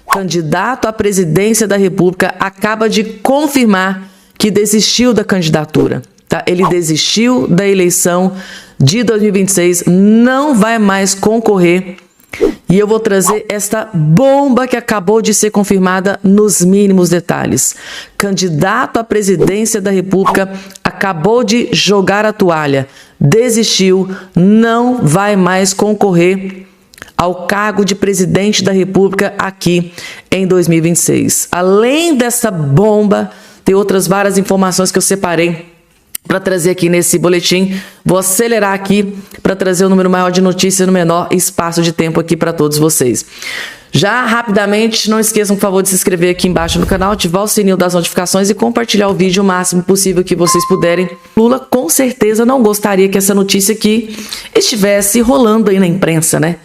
candidato à presidência da República, acaba de confirmar que desistiu da candidatura. Tá? Ele desistiu da eleição de 2026, não vai mais concorrer. E eu vou trazer esta bomba que acabou de ser confirmada nos mínimos detalhes. Candidato à presidência da República acabou de jogar a toalha, desistiu, não vai mais concorrer ao cargo de presidente da República aqui em 2026. Além dessa bomba, tem outras várias informações que eu separei para trazer aqui nesse boletim. Vou acelerar aqui para trazer o número maior de notícias no menor espaço de tempo aqui para todos vocês. Já rapidamente, não esqueçam, por favor, de se inscrever aqui embaixo no canal, ativar o sininho das notificações e compartilhar o vídeo o máximo possível que vocês puderem. Lula com certeza não gostaria que essa notícia aqui estivesse rolando aí na imprensa, né?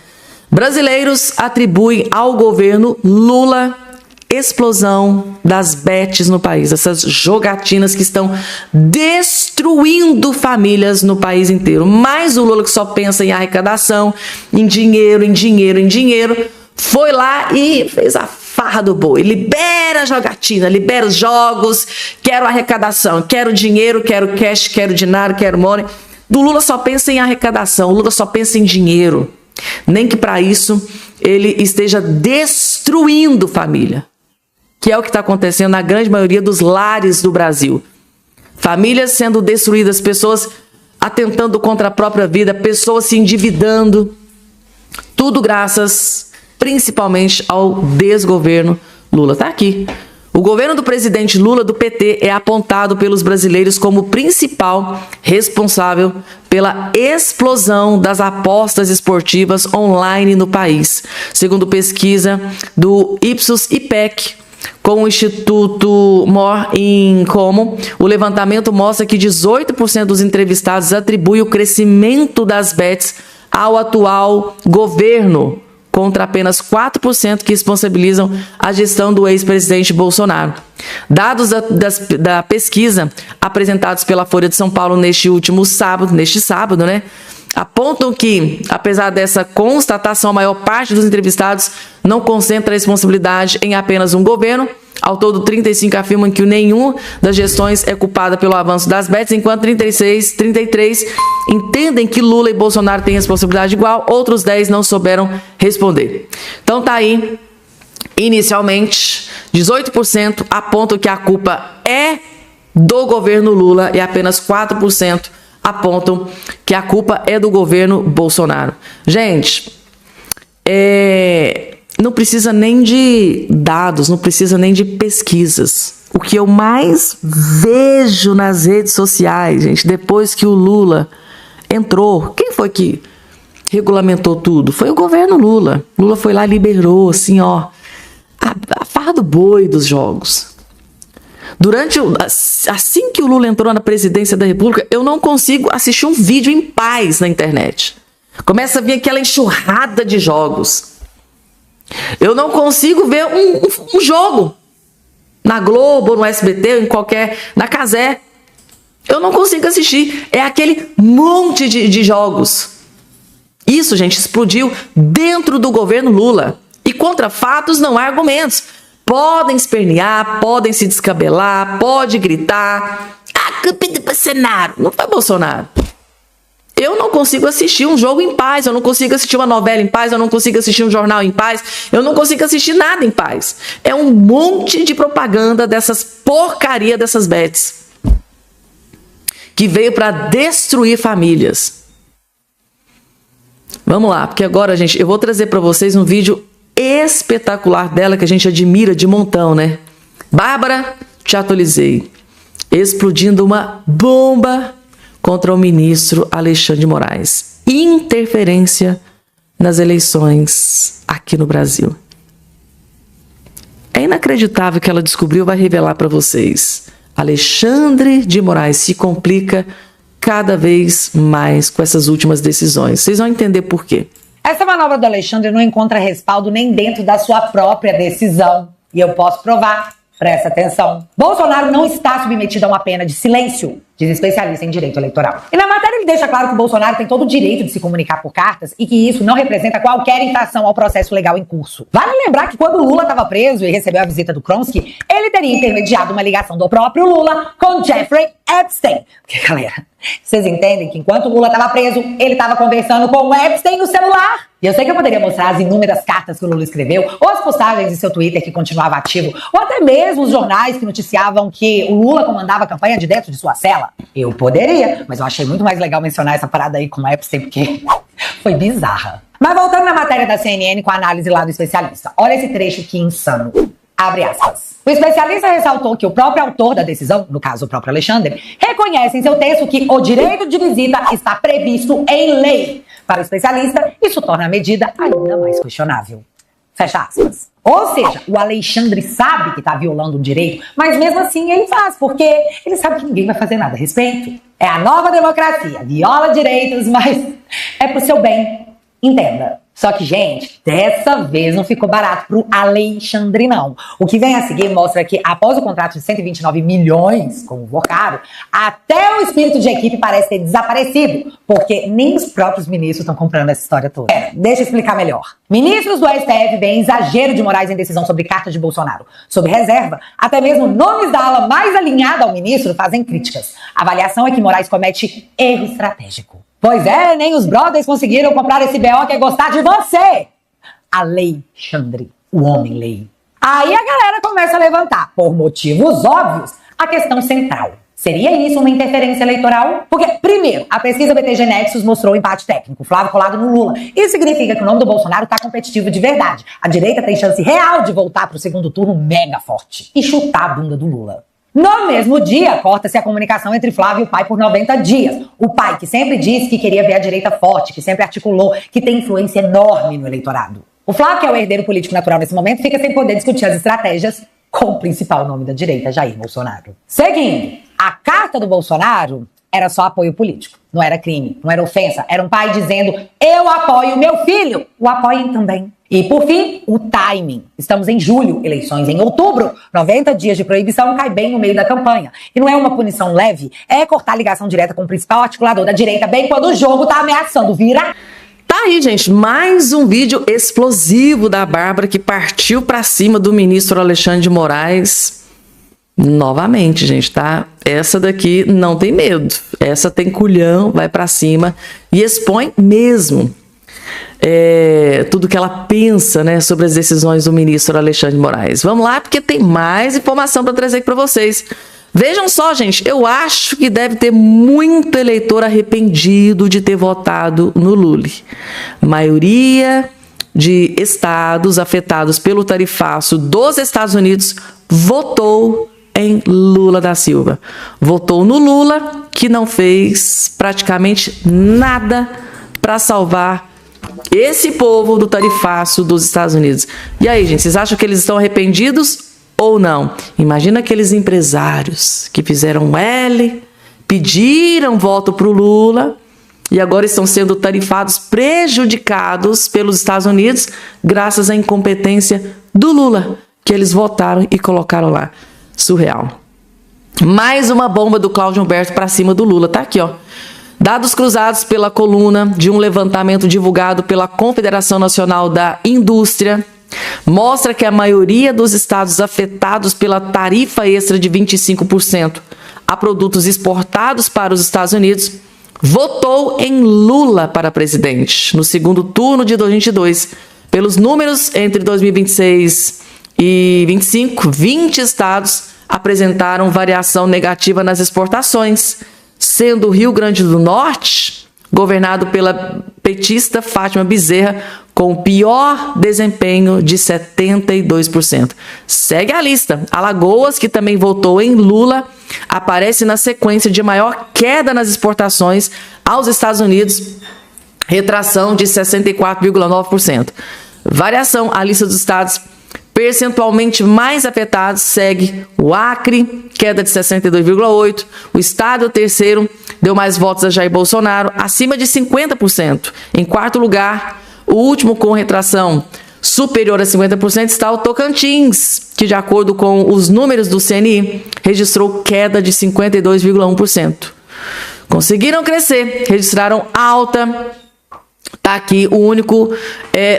Brasileiros atribuem ao governo Lula explosão das bets no país, essas jogatinas que estão destruindo famílias no país inteiro. Mas o Lula, que só pensa em arrecadação, em dinheiro, foi lá e fez a farra do boi. Libera a jogatina, libera os jogos, quero arrecadação, quero dinheiro, quero cash, quero dinheiro, quero money. Do Lula só pensa em arrecadação, o Lula só pensa em dinheiro. Nem que para isso ele esteja destruindo família, que é o que está acontecendo na grande maioria dos lares do Brasil. Famílias sendo destruídas, pessoas atentando contra a própria vida, pessoas se endividando, tudo graças principalmente ao desgoverno Lula. Está aqui. O governo do presidente Lula, do PT, é apontado pelos brasileiros como principal responsável pela explosão das apostas esportivas online no país. Segundo pesquisa do Ipsos-IPEC, com o Instituto More in Common, o levantamento mostra que 18% dos entrevistados atribui o crescimento das bets ao atual governo, contra apenas 4% que responsabilizam a gestão do ex-presidente Bolsonaro. Dados da pesquisa apresentados pela Folha de São Paulo neste sábado, né, apontam que, apesar dessa constatação, a maior parte dos entrevistados não concentra a responsabilidade em apenas um governo. Ao todo, 35 afirmam que nenhuma das gestões é culpada pelo avanço das bets, enquanto 33 entendem que Lula e Bolsonaro têm responsabilidade igual, outros 10 não souberam responder. Então tá aí, inicialmente, 18% apontam que a culpa é do governo Lula e apenas 4% apontam que a culpa é do governo Bolsonaro. Gente, não precisa nem de dados, não precisa nem de pesquisas. O que eu mais vejo nas redes sociais, gente, depois que o Lula entrou, quem foi que regulamentou tudo? Foi o governo Lula. Lula foi lá e liberou, assim, ó, a farra do boi dos jogos. Assim que o Lula entrou na presidência da República, eu não consigo assistir um vídeo em paz na internet. Começa a vir aquela enxurrada de jogos. Eu não consigo ver um jogo na Globo, no SBT, na Cazé. Eu não consigo assistir. É aquele monte de jogos. Isso, gente, explodiu dentro do governo Lula. E contra fatos não há argumentos. Podem espernear, podem se descabelar, pode gritar. A culpa é do Bolsonaro. Não foi Bolsonaro. Eu não consigo assistir um jogo em paz, eu não consigo assistir uma novela em paz, eu não consigo assistir um jornal em paz, eu não consigo assistir nada em paz. É um monte de propaganda dessas porcaria dessas bets que veio para destruir famílias. Vamos lá, porque agora, gente, eu vou trazer para vocês um vídeo espetacular dela que a gente admira de montão, né? Bárbara, te atualizei. Explodindo uma bomba contra o ministro Alexandre de Moraes. Interferência nas eleições aqui no Brasil. É inacreditável que ela descobriu, vai revelar para vocês. Alexandre de Moraes se complica cada vez mais com essas últimas decisões. Vocês vão entender por quê. Essa manobra do Alexandre não encontra respaldo nem dentro da sua própria decisão. E eu posso provar. Presta atenção. Bolsonaro não está submetido a uma pena de silêncio. diz especialista em direito eleitoral. E na matéria ele deixa claro que o Bolsonaro tem todo o direito de se comunicar por cartas e que isso não representa qualquer infração ao processo legal em curso. Vale lembrar que quando o Lula estava preso e recebeu a visita do Kronsky, ele teria intermediado uma ligação do próprio Lula com Jeffrey Epstein. Porque, galera, vocês entendem que enquanto o Lula estava preso, ele estava conversando com o Epstein no celular. E eu sei que eu poderia mostrar as inúmeras cartas que o Lula escreveu, ou as postagens em seu Twitter que continuava ativo, ou até mesmo os jornais que noticiavam que o Lula comandava a campanha de dentro de sua cela. Eu poderia, mas eu achei muito mais legal mencionar essa parada aí com o Epstein, porque foi bizarra. Mas voltando na matéria da CNN com a análise lá do especialista, olha esse trecho que insano. Abre aspas. O especialista ressaltou que o próprio autor da decisão, no caso o próprio Alexandre, reconhece em seu texto que o direito de visita está previsto em lei. Para o especialista, isso torna a medida ainda mais questionável. Fecha aspas. Ou seja, o Alexandre sabe que está violando um direito, mas mesmo assim ele faz, porque ele sabe que ninguém vai fazer nada a respeito. É a nova democracia, viola direitos, mas é pro seu bem. Entenda. Só que, gente, dessa vez não ficou barato pro Alexandre, não. O que vem a seguir mostra que, após o contrato de 129 milhões com o Vocaro, até o espírito de equipe parece ter desaparecido, porque nem os próprios ministros estão comprando essa história toda. Deixa eu explicar melhor. Ministros do STF veem exagero de Moraes em decisão sobre carta de Bolsonaro. Sob reserva, até mesmo nomes da ala mais alinhada ao ministro fazem críticas. A avaliação é que Moraes comete erro estratégico. Pois é, nem os brothers conseguiram comprar esse BO que é gostar de você. Alexandre, o homem-lei. Aí a galera começa a levantar, por motivos óbvios, a questão central. Seria isso uma interferência eleitoral? Porque, primeiro, a pesquisa BTG Nexus mostrou o empate técnico, Flávio colado no Lula. Isso significa que o nome do Bolsonaro está competitivo de verdade. A direita tem chance real de voltar para o segundo turno mega forte e chutar a bunda do Lula. No mesmo dia, corta-se a comunicação entre Flávio e o pai por 90 dias. O pai, que sempre disse que queria ver a direita forte, que sempre articulou, que tem influência enorme no eleitorado. O Flávio, que é o herdeiro político natural nesse momento, fica sem poder discutir as estratégias com o principal nome da direita, Jair Bolsonaro. Seguindo, a carta do Bolsonaro era só apoio político. Não era crime, não era ofensa. Era um pai dizendo, eu apoio meu filho. O apoiem também. E, por fim, o timing. Estamos em julho, eleições em outubro. 90 dias de proibição cai bem no meio da campanha. E não é uma punição leve, é cortar a ligação direta com o principal articulador da direita bem quando o jogo tá ameaçando virar. Tá aí, gente, mais um vídeo explosivo da Bárbara que partiu pra cima do ministro Alexandre de Moraes. Novamente, gente, tá? Essa daqui não tem medo. Essa tem culhão, vai pra cima e expõe mesmo. Tudo que ela pensa, né, sobre as decisões do ministro Alexandre de Moraes. Vamos lá, porque tem mais informação para trazer aqui para vocês. Vejam só, gente, eu acho que deve ter muito eleitor arrependido de ter votado no Lula. A maioria de estados afetados pelo tarifaço dos Estados Unidos votou em Lula da Silva. Votou no Lula, que não fez praticamente nada para salvar esse povo do tarifaço dos Estados Unidos. E aí, gente, vocês acham que eles estão arrependidos ou não? Imagina aqueles empresários que fizeram um L, pediram voto para o Lula e agora estão sendo tarifados, prejudicados pelos Estados Unidos graças à incompetência do Lula, que eles votaram e colocaram lá. Surreal. Mais uma bomba do Cláudio Humberto para cima do Lula. Tá aqui, ó. Dados cruzados pela coluna de um levantamento divulgado pela Confederação Nacional da Indústria mostra que a maioria dos estados afetados pela tarifa extra de 25% a produtos exportados para os Estados Unidos votou em Lula para presidente no segundo turno de 2022. Pelos números, entre 2026 e 2025, 20 estados apresentaram variação negativa nas exportações, sendo o Rio Grande do Norte, governado pela petista Fátima Bezerra, com o pior desempenho de 72%. Segue a lista. Alagoas, que também votou em Lula, aparece na sequência de maior queda nas exportações aos Estados Unidos, retração de 64,9%. Variação, a lista dos estados percentualmente mais afetados segue o Acre, queda de 62,8%. O estado terceiro deu mais votos a Jair Bolsonaro, acima de 50%. Em quarto lugar, o último com retração superior a 50% está o Tocantins, que, de acordo com os números do CNI, registrou queda de 52,1%. Conseguiram crescer, registraram alta. Tá aqui o único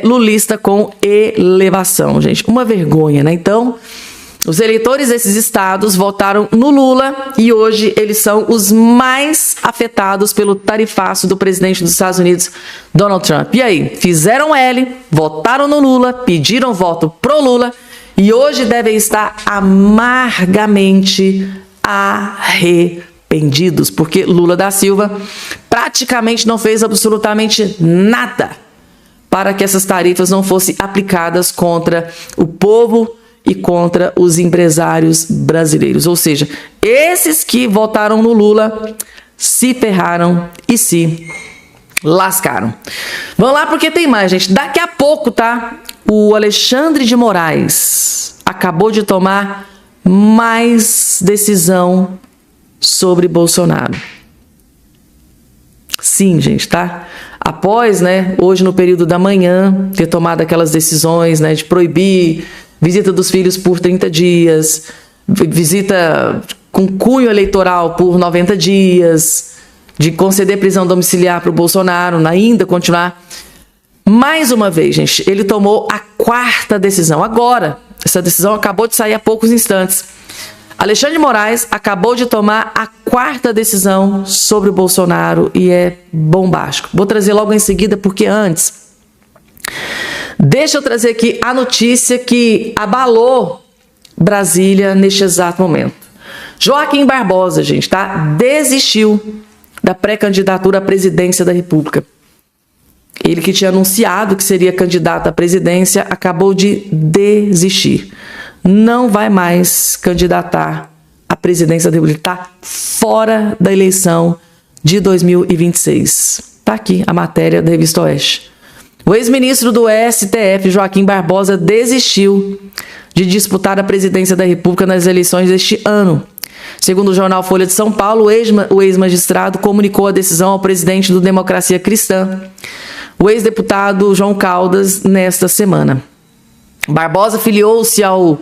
lulista com elevação, gente. Uma vergonha, né? Então, os eleitores desses estados votaram no Lula e hoje eles são os mais afetados pelo tarifaço do presidente dos Estados Unidos, Donald Trump. E aí, fizeram L, votaram no Lula, pediram voto pro Lula e hoje devem estar amargamente arrependidos, porque Lula da Silva praticamente não fez absolutamente nada para que essas tarifas não fossem aplicadas contra o povo e contra os empresários brasileiros. Ou seja, esses que votaram no Lula se ferraram e se lascaram. Vamos lá porque tem mais, gente. Daqui a pouco, tá? O Alexandre de Moraes acabou de tomar mais decisão sobre Bolsonaro. Sim, gente, tá? Após, né, hoje no período da manhã, ter tomado aquelas decisões, né, de proibir visita dos filhos por 30 dias, visita com cunho eleitoral por 90 dias, de conceder prisão domiciliar para o Bolsonaro, ainda continuar. Mais uma vez, gente, ele tomou a 4ª decisão. Agora, essa decisão acabou de sair há poucos instantes. Alexandre de Moraes acabou de tomar a 4ª decisão sobre o Bolsonaro e é bombástico. Vou trazer logo em seguida, porque antes... Deixa eu trazer aqui a notícia que abalou Brasília neste exato momento. Joaquim Barbosa, gente, tá? Desistiu da pré-candidatura à presidência da República. Ele que tinha anunciado que seria candidato à presidência, acabou de desistir. Não vai mais candidatar à presidência da República. Está fora da eleição de 2026. Tá aqui a matéria da Revista Oeste. O ex-ministro do STF, Joaquim Barbosa, desistiu de disputar a presidência da República nas eleições deste ano. Segundo o jornal Folha de São Paulo, o ex-magistrado comunicou a decisão ao presidente do Democracia Cristã, o ex-deputado João Caldas, nesta semana. Barbosa filiou-se ao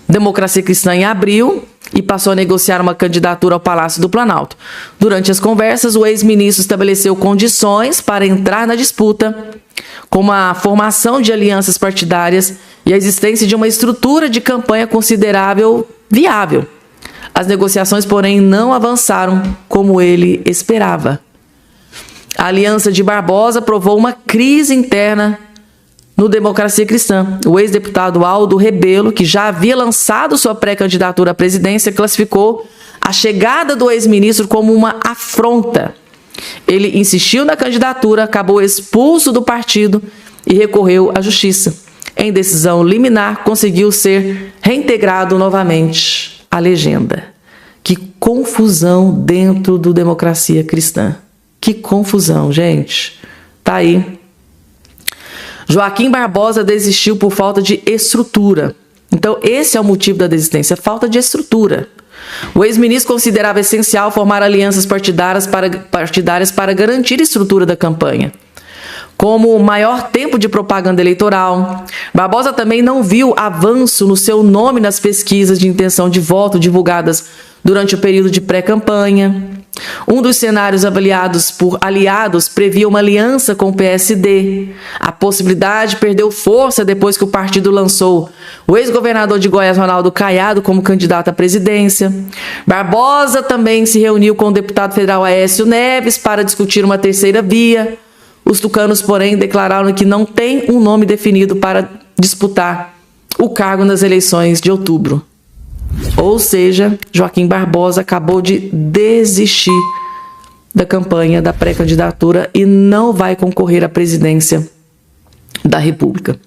Democracia Cristã em abril e passou a negociar uma candidatura ao Palácio do Planalto. Durante as conversas, o ex-ministro estabeleceu condições para entrar na disputa, como a formação de alianças partidárias e a existência de uma estrutura de campanha considerável viável. As negociações, porém, não avançaram como ele esperava. A aliança de Barbosa provou uma crise interna no Democracia Cristã. O ex-deputado Aldo Rebelo, que já havia lançado sua pré-candidatura à presidência, classificou a chegada do ex-ministro como uma afronta. Ele insistiu na candidatura, acabou expulso do partido e recorreu à justiça. Em decisão liminar, conseguiu ser reintegrado novamente à legenda. Que confusão dentro do Democracia Cristã. Que confusão, gente. Tá aí. Joaquim Barbosa desistiu por falta de estrutura. Então, esse é o motivo da desistência, falta de estrutura. O ex-ministro considerava essencial formar alianças partidárias para garantir a estrutura da campanha. Como maior tempo de propaganda eleitoral, Barbosa também não viu avanço no seu nome nas pesquisas de intenção de voto divulgadas durante o período de pré-campanha. Um dos cenários avaliados por aliados previa uma aliança com o PSD. A possibilidade perdeu força depois que o partido lançou o ex-governador de Goiás, Ronaldo Caiado, como candidato à presidência. Barbosa também se reuniu com o deputado federal Aécio Neves para discutir uma terceira via. Os tucanos, porém, declararam que não tem um nome definido para disputar o cargo nas eleições de outubro. Ou seja, Joaquim Barbosa acabou de desistir da campanha da pré-candidatura e não vai concorrer à presidência da República.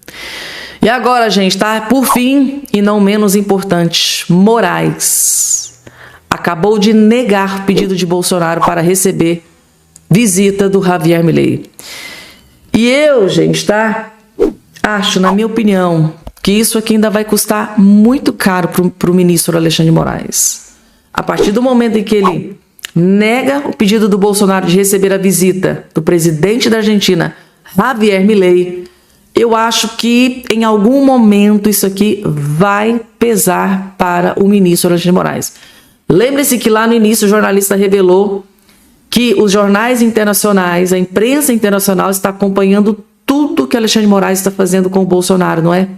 E agora, gente, tá? Por fim, e não menos importante, Moraes acabou de negar pedido de Bolsonaro para receber visita do Javier Milei. E eu, gente, tá? Acho, na minha opinião, que isso aqui ainda vai custar muito caro para o ministro Alexandre de Moraes. A partir do momento em que ele nega o pedido do Bolsonaro de receber a visita do presidente da Argentina, Javier Milei, eu acho que em algum momento isso aqui vai pesar para o ministro Alexandre de Moraes. Lembre-se que lá no início o jornalista revelou que os jornais internacionais, a imprensa internacional está acompanhando tudo que Alexandre de Moraes está fazendo com o Bolsonaro, não é?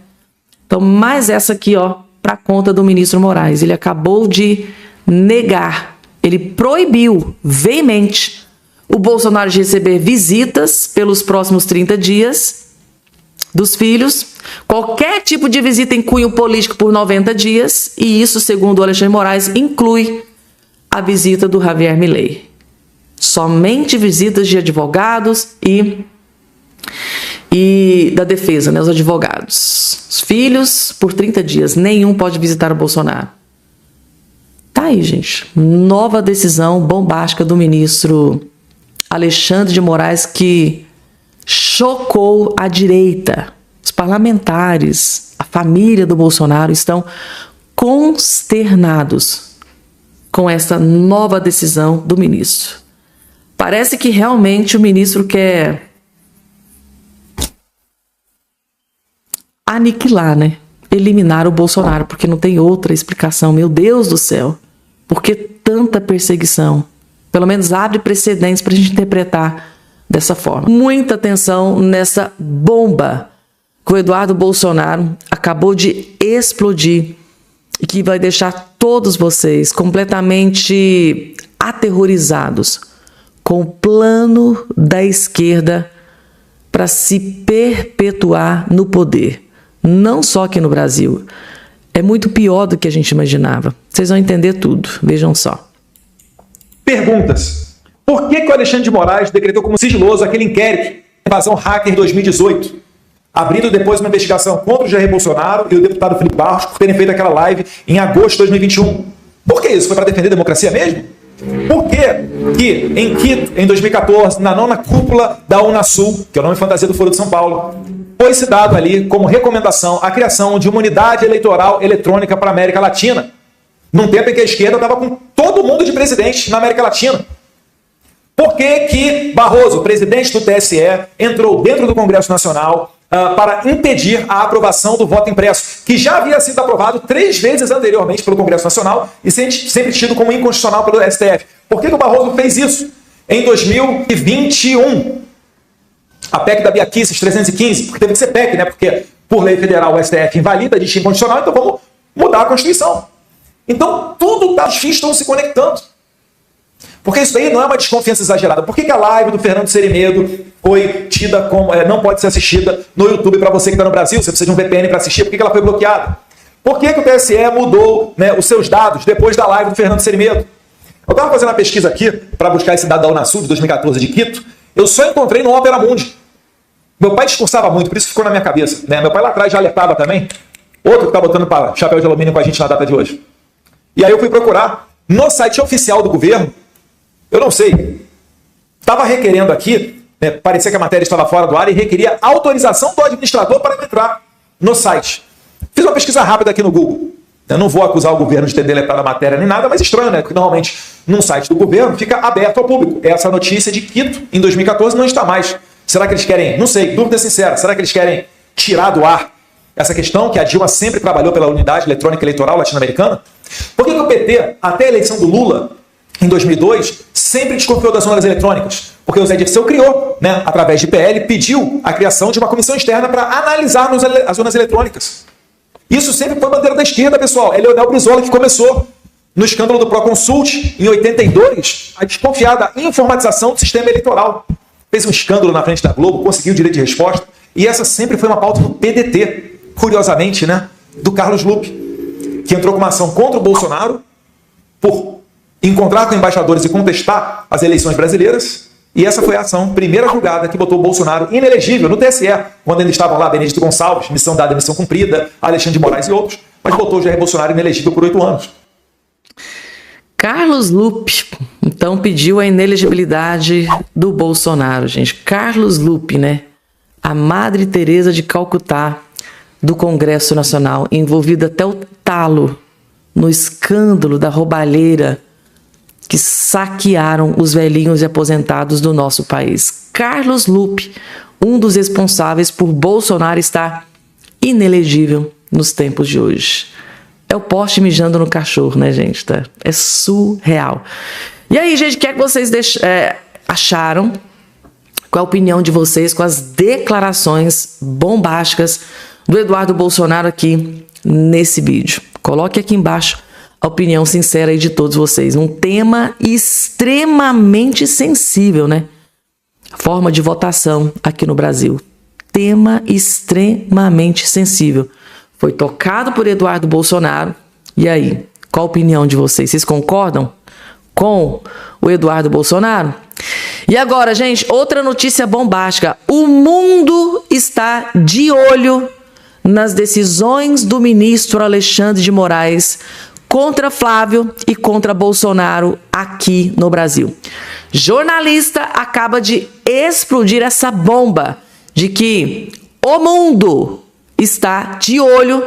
Então, mais essa aqui, ó, para conta do ministro Moraes. Ele acabou de negar, ele proibiu veemente o Bolsonaro de receber visitas pelos próximos 30 dias dos filhos, qualquer tipo de visita em cunho político por 90 dias, e isso, segundo o Alexandre de Moraes, inclui a visita do Javier Milei. Somente visitas de advogados e da defesa, né, os advogados. Os filhos, por 30 dias, nenhum pode visitar o Bolsonaro. Tá aí, gente. Nova decisão bombástica do ministro Alexandre de Moraes que chocou a direita. Os parlamentares, a família do Bolsonaro estão consternados com essa nova decisão do ministro. Parece que realmente o ministro quer aniquilar, né? Eliminar o Bolsonaro, porque não tem outra explicação. Meu Deus do céu, por que tanta perseguição? Pelo menos abre precedentes para a gente interpretar dessa forma. Muita atenção nessa bomba que o Eduardo Bolsonaro acabou de explodir e que vai deixar todos vocês completamente aterrorizados com o plano da esquerda para se perpetuar no poder. Não só aqui no Brasil. É muito pior do que a gente imaginava. Vocês vão entender tudo. Vejam só. Perguntas. Por que o Alexandre de Moraes decretou como sigiloso aquele inquérito de invasão hacker em 2018, abrindo depois uma investigação contra o Jair Bolsonaro e o deputado Felipe Barros por terem feito aquela live em agosto de 2021? Por que isso? Foi para defender a democracia mesmo? Por que em Quito, em 2014, na nona cúpula da Unasul, que é o nome fantasia do Foro de São Paulo, foi se dado ali como recomendação a criação de uma unidade eleitoral eletrônica para a América Latina, num tempo em que a esquerda estava com todo mundo de presidente na América Latina? Por que Barroso, presidente do TSE, entrou dentro do Congresso Nacional para impedir a aprovação do voto impresso, que já havia sido aprovado 3 vezes anteriormente pelo Congresso Nacional e sempre tido como inconstitucional pelo STF? Por que o Barroso fez isso em 2021? A PEC da Bia Kicis 315, porque teve que ser PEC, né? Porque por lei federal o STF invalida, diz inconstitucional, então vamos mudar a Constituição. Então tudo os fios estão se conectando. Porque isso daí não é uma desconfiança exagerada. Por que a live do Fernando Serimedo foi tida como não pode ser assistida no YouTube para você que está no Brasil? Você precisa de um VPN para assistir. Por que ela foi bloqueada? Por que o TSE mudou, né, os seus dados depois da live do Fernando Serimedo? Eu estava fazendo uma pesquisa aqui para buscar esse dado da Unasul de 2014 de Quito. Eu só encontrei no Opera Mundi. Meu pai discursava muito, por isso ficou na minha cabeça. Né? Meu pai lá atrás já alertava também. Outro que está botando chapéu de alumínio com a gente na data de hoje. E aí eu fui procurar no site oficial do governo. Eu não sei. Estava requerendo aqui, né, parecia que a matéria estava fora do ar e requeria autorização do administrador para entrar no site. Fiz uma pesquisa rápida aqui no Google. Eu não vou acusar o governo de ter deletado a matéria nem nada, mas estranho, né? Porque normalmente num site do governo fica aberto ao público. Essa notícia de Quito, em 2014, não está mais. Será que eles querem, não sei, dúvida sincera, será que eles querem tirar do ar essa questão que a Dilma sempre trabalhou pela unidade eletrônica eleitoral latino-americana? Por que o PT, até a eleição do Lula, em 2002, sempre desconfiou das urnas eletrônicas? Porque o Zé Dirceu criou, né, através de PL, pediu a criação de uma comissão externa para analisar as urnas eletrônicas. Isso sempre foi bandeira da esquerda, pessoal. É Leonel Brizola que começou, no escândalo do Proconsult, em 82, a desconfiar da informatização do sistema eleitoral. Fez um escândalo na frente da Globo, conseguiu o direito de resposta, e essa sempre foi uma pauta do PDT, curiosamente, né, do Carlos Lupe, que entrou com uma ação contra o Bolsonaro por encontrar com embaixadores e contestar as eleições brasileiras, e essa foi a ação, primeira julgada, que botou o Bolsonaro inelegível no TSE, quando ainda estavam lá Benedito Gonçalves, missão dada, missão cumprida, Alexandre de Moraes e outros, mas botou o Jair Bolsonaro inelegível por 8 anos. Carlos Lupe, então, pediu a inelegibilidade do Bolsonaro, gente. Carlos Lupe, né? A Madre Teresa de Calcutá do Congresso Nacional, envolvida até o talo no escândalo da roubalheira que saquearam os velhinhos e aposentados do nosso país. Carlos Lupe, um dos responsáveis por Bolsonaro estar inelegível nos tempos de hoje. É o poste mijando no cachorro, né, gente? Tá? É surreal. E aí, gente, o que é que vocês acharam? Qual a opinião de vocês com as declarações bombásticas do Eduardo Bolsonaro aqui nesse vídeo? Coloque aqui embaixo a opinião sincera aí de todos vocês. Um tema extremamente sensível, né? Forma de votação aqui no Brasil. Tema extremamente sensível. Foi tocado por Eduardo Bolsonaro. E aí, qual a opinião de vocês? Vocês concordam com o Eduardo Bolsonaro? E agora, gente, outra notícia bombástica. O mundo está de olho nas decisões do ministro Alexandre de Moraes contra Flávio e contra Bolsonaro aqui no Brasil. Jornalista acaba de explodir essa bomba de que o mundo está de olho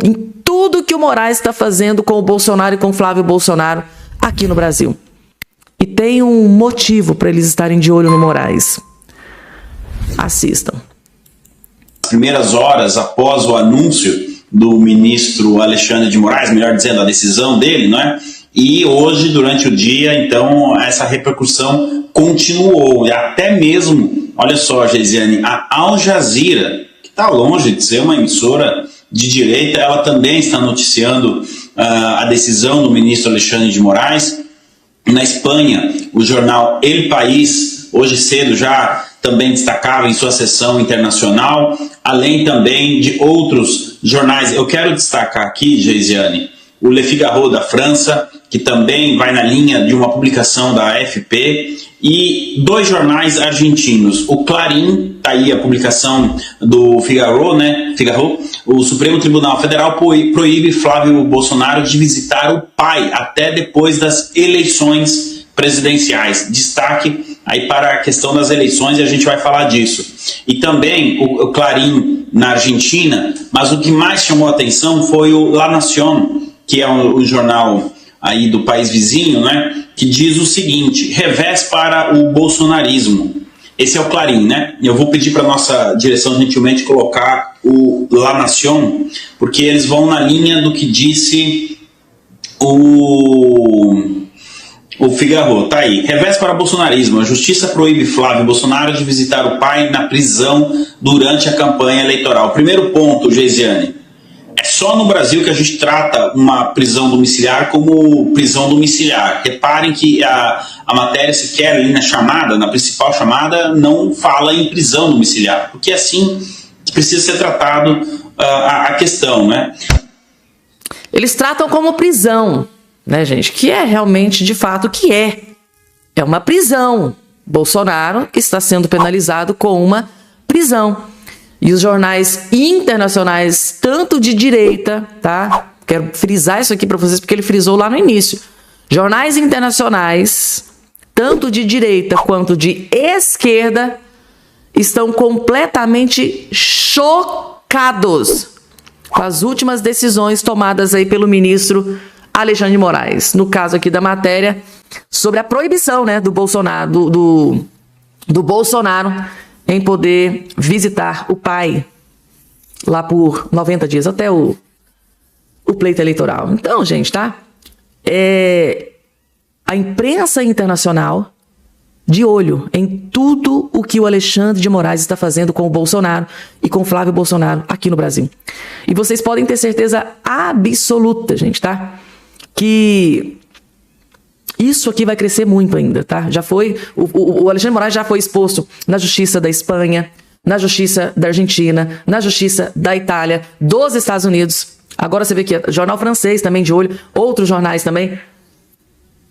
em tudo que o Moraes está fazendo com o Bolsonaro e com o Flávio Bolsonaro aqui no Brasil. E tem um motivo para eles estarem de olho no Moraes. Assistam. As primeiras horas após o anúncio do ministro Alexandre de Moraes, melhor dizendo, a decisão dele, não é? E hoje, durante o dia, então, essa repercussão continuou. E até mesmo, olha só, Geisiane, a Al Jazeera, que está longe de ser uma emissora de direita, ela também está noticiando a decisão do ministro Alexandre de Moraes. Na Espanha, o jornal El País, hoje cedo, já também destacava em sua seção internacional, além também de outros jornais. Eu quero destacar aqui, Geisiane, o Le Figaro da França, que também vai na linha de uma publicação da AFP, e dois jornais argentinos. O Clarín, tá aí a publicação do Figaro, né? Figaro, o Supremo Tribunal Federal proíbe Flávio Bolsonaro de visitar o pai até depois das eleições presidenciais. Destaque aí para a questão das eleições, e a gente vai falar disso. E também o Clarín na Argentina, mas o que mais chamou a atenção foi o La Nación, que é o jornal aí do país vizinho, né? Que diz o seguinte: revés para o bolsonarismo. Esse é o Clarín, né? Eu vou pedir para a nossa direção gentilmente colocar o La Nación, porque eles vão na linha do que disse o Figaro. Tá aí. Revés para o bolsonarismo. A justiça proíbe Flávio Bolsonaro de visitar o pai na prisão durante a campanha eleitoral. Primeiro ponto, Geisiane. É só no Brasil que a gente trata uma prisão domiciliar como prisão domiciliar. Reparem que a matéria sequer ali na chamada, na principal chamada, não fala em prisão domiciliar, porque assim precisa ser tratado a questão, né? Eles tratam como prisão, né, gente? Que é realmente, de fato, que é. É uma prisão. Bolsonaro está sendo penalizado com uma prisão. E os jornais internacionais, tanto de direita, tá? Quero frisar isso aqui para vocês, porque ele frisou lá no início. Jornais internacionais, tanto de direita quanto de esquerda, estão completamente chocados com as últimas decisões tomadas aí pelo ministro Alexandre de Moraes. No caso aqui da matéria, sobre a proibição, né, do Bolsonaro, do Bolsonaro em poder visitar o pai lá por 90 dias, até o pleito eleitoral. Então, gente, tá? A imprensa internacional de olho em tudo o que o Alexandre de Moraes está fazendo com o Bolsonaro e com o Flávio Bolsonaro aqui no Brasil. E vocês podem ter certeza absoluta, gente, tá? Que isso aqui vai crescer muito ainda, tá? Já foi, o Alexandre de Moraes já foi exposto na justiça da Espanha, na justiça da Argentina, na justiça da Itália, dos Estados Unidos. Agora você vê que jornal francês também de olho, outros jornais também.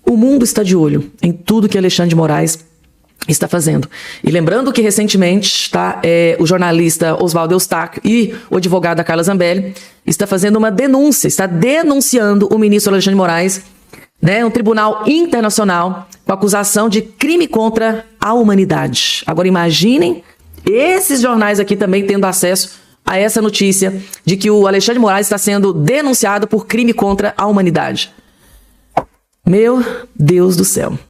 O mundo está de olho em tudo que Alexandre de Moraes está fazendo. E lembrando que recentemente, tá, o jornalista Oswaldo Eustáquio e o advogado Carla Zambelli está fazendo uma denúncia, está denunciando o ministro Alexandre de Moraes, né, um tribunal internacional com acusação de crime contra a humanidade. Agora imaginem esses jornais aqui também tendo acesso a essa notícia de que o Alexandre de Moraes está sendo denunciado por crime contra a humanidade. Meu Deus do céu.